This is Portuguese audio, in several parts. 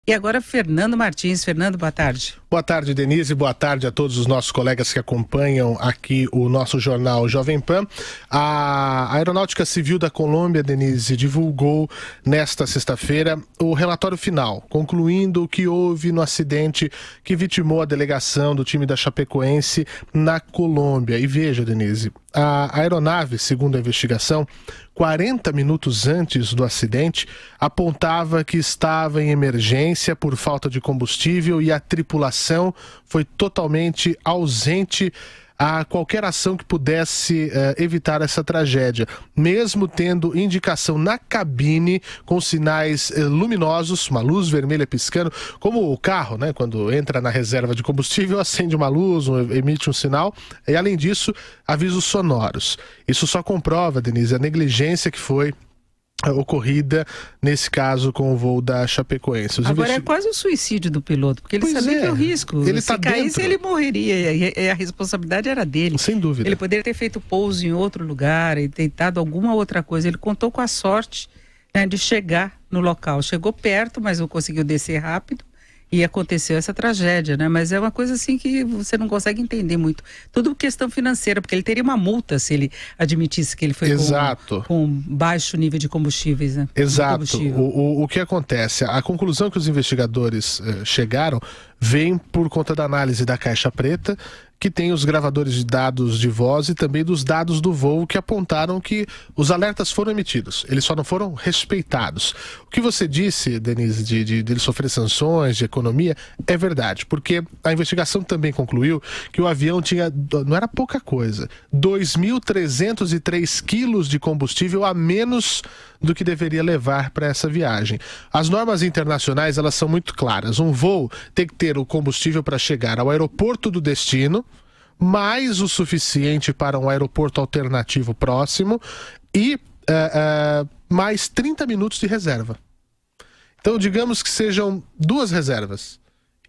E agora Fernando Martins. Fernando, boa tarde. Boa tarde, Denise. Boa tarde a todos os nossos colegas que acompanham aqui o nosso jornal Jovem Pan. A Aeronáutica Civil da Colômbia, Denise, divulgou nesta sexta-feira o relatório final, concluindo o que houve no acidente que vitimou a delegação do time da Chapecoense na Colômbia. E veja, Denise, a aeronave, segundo a investigação, 40 minutos antes do acidente, apontava que estava em emergência por falta de combustível e a tripulação foi totalmente ausente a qualquer ação que pudesse evitar essa tragédia, mesmo tendo indicação na cabine com sinais luminosos, uma luz vermelha piscando, como o carro, né, quando entra na reserva de combustível, acende uma luz, emite um sinal, e além disso, avisos sonoros. Isso só comprova, Denise, a negligência que foi ocorrida nesse caso com o voo da Chapecoense. Agora é quase um suicídio do piloto, porque ele sabia que é o risco. Ele Se caísse, ele morreria, e a responsabilidade era dele. Sem dúvida. Ele poderia ter feito pouso em outro lugar e tentado alguma outra coisa. Ele contou com a sorte, né, de chegar no local. Chegou perto, mas não conseguiu descer rápido. E aconteceu essa tragédia, né? Mas é uma coisa assim que você não consegue entender muito. Tudo questão financeira, porque ele teria uma multa se ele admitisse que ele foi com baixo nível de combustíveis, né? Exato. O que acontece? A conclusão que os investigadores chegaram vem por conta da análise da caixa preta, que tem os gravadores de dados de voz e também dos dados do voo que apontaram que os alertas foram emitidos, eles só não foram respeitados. O que você disse, Denise, de ele sofrer sanções, de economia, é verdade, porque a investigação também concluiu que o avião tinha, não era pouca coisa, 2.303 quilos de combustível a menos do que deveria levar para essa viagem. As normas internacionais, elas são muito claras. Um voo tem que ter o combustível para chegar ao aeroporto do destino, mais o suficiente para um aeroporto alternativo próximo e mais 30 minutos de reserva. Então, digamos que sejam 2 reservas.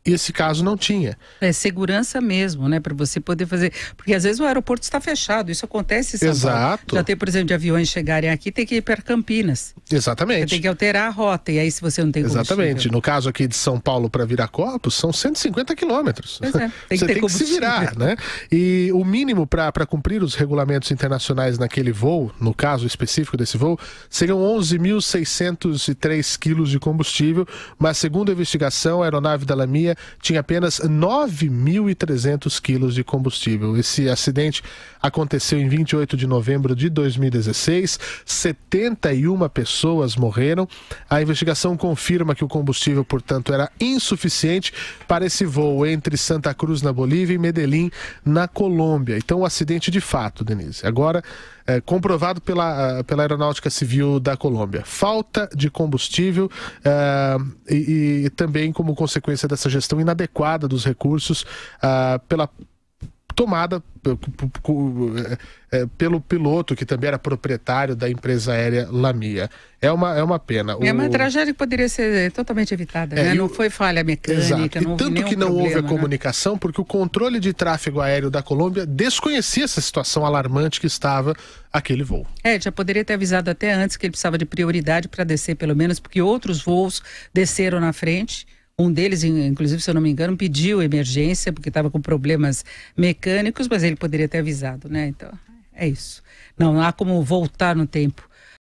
E esse caso não tinha. É segurança mesmo, né? Para você poder fazer... Porque às vezes o aeroporto está fechado. Isso acontece em São Exato. Paulo. Já tem, por exemplo, de aviões chegarem aqui, tem que ir para Campinas. Exatamente. Você tem que alterar a rota. E aí, se você não tem combustível... Exatamente. No caso aqui de São Paulo para Viracopos, são 150 quilômetros. Pois é. Você tem que se virar, né? E o mínimo para cumprir os regulamentos internacionais naquele voo, no caso específico desse voo, seriam 11.603 quilos de combustível, mas segundo a investigação, a aeronave da LAMIA tinha apenas 9.300 quilos de combustível. Esse acidente aconteceu em 28 de novembro de 2016, 71 pessoas morreram. A investigação confirma que o combustível, portanto, era insuficiente para esse voo entre Santa Cruz, na Bolívia, e Medellín, na Colômbia. Então, o acidente de fato, Denise. Agora, comprovado pela Aeronáutica Civil da Colômbia. Falta de combustível e também como consequência dessa gestão inadequada dos recursos pela tomada pelo piloto, que também era proprietário da empresa aérea LAMIA. É uma pena. É uma tragédia que poderia ser totalmente evitada, né? Não foi falha mecânica, exato. Não houve tanto que não problema, houve a comunicação, porque o controle de tráfego aéreo da Colômbia desconhecia essa situação alarmante que estava aquele voo. Já poderia ter avisado até antes que ele precisava de prioridade para descer, pelo menos, porque outros voos desceram na frente. Um deles, inclusive, se eu não me engano, pediu emergência porque estava com problemas mecânicos, mas ele poderia ter avisado, né? Então, é isso. Não há como voltar no tempo.